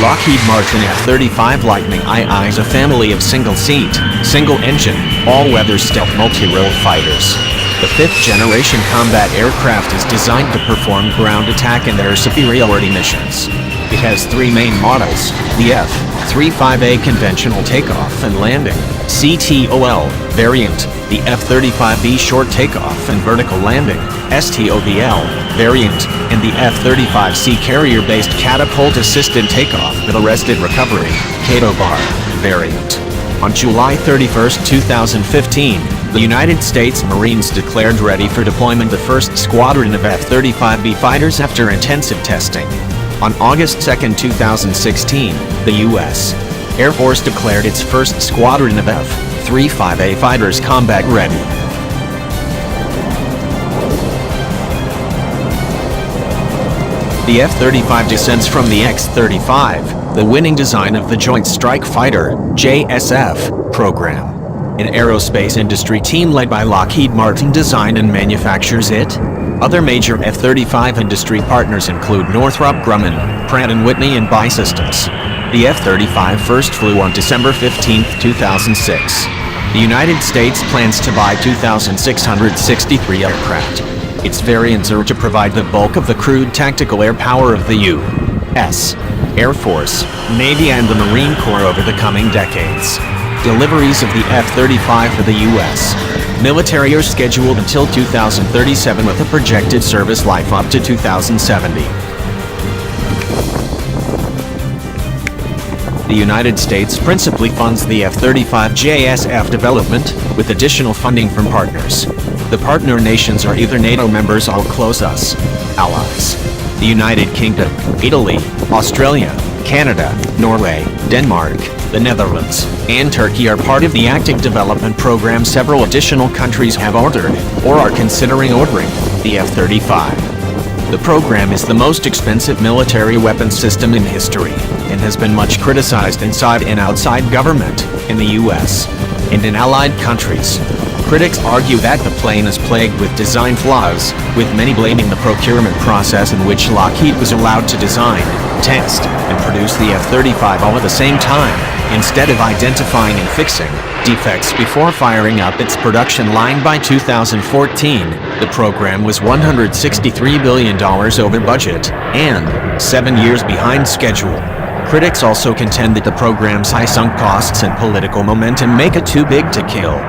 Lockheed Martin F-35 Lightning IIs, a family of single-seat, single-engine, all-weather stealth multi-role fighters. The fifth-generation combat aircraft is designed to perform ground attack and air superiority missions. It has three main models: the F-35A conventional takeoff and landing (CTOL) variant, the F-35B short takeoff and vertical landing (STOVL) variant, and the F-35C carrier-based catapult-assisted takeoff but arrested recovery (CATOBAR) variant. On July 31, 2015, the United States Marines declared ready for deployment the first squadron of F-35B fighters after intensive testing. On August 2, 2016, the U.S. Air Force declared its first squadron of F-35A fighters combat ready. The F-35 descends from the X-35, the winning design of the Joint Strike Fighter (JSF) program. An aerospace industry team led by Lockheed Martin designed and manufactures it. Other major F-35 industry partners include Northrop Grumman, Pratt & Whitney, and BAE Systems. The F-35 first flew on December 15, 2006. The United States plans to buy 2,663 aircraft. Its variants are to provide the bulk of the crewed tactical air power of the U.S. Air Force, Navy, and the Marine Corps over the coming decades. Deliveries of the F-35 for the U.S. military are scheduled until 2037 with a projected service life up to 2070. The United States principally funds the F-35 JSF development, with additional funding from partners. The partner nations are either NATO members or close US allies. The United Kingdom, Italy, Australia, Canada, Norway, Denmark, the Netherlands, and Turkey are part of the active development program. Several additional countries have ordered, or are considering ordering, the F-35. The program is the most expensive military weapons system in history, and has been much criticized inside and outside government, in the US, and in allied countries. Critics argue that the plane is plagued with design flaws, with many blaming the procurement process in which Lockheed was allowed to design, test, and produce the F-35 all at the same time, instead of identifying and fixing defects before firing up its production line. By 2014, the program was $163 billion over budget, and 7 years behind schedule. Critics also contend that the program's high sunk costs and political momentum make it too big to kill.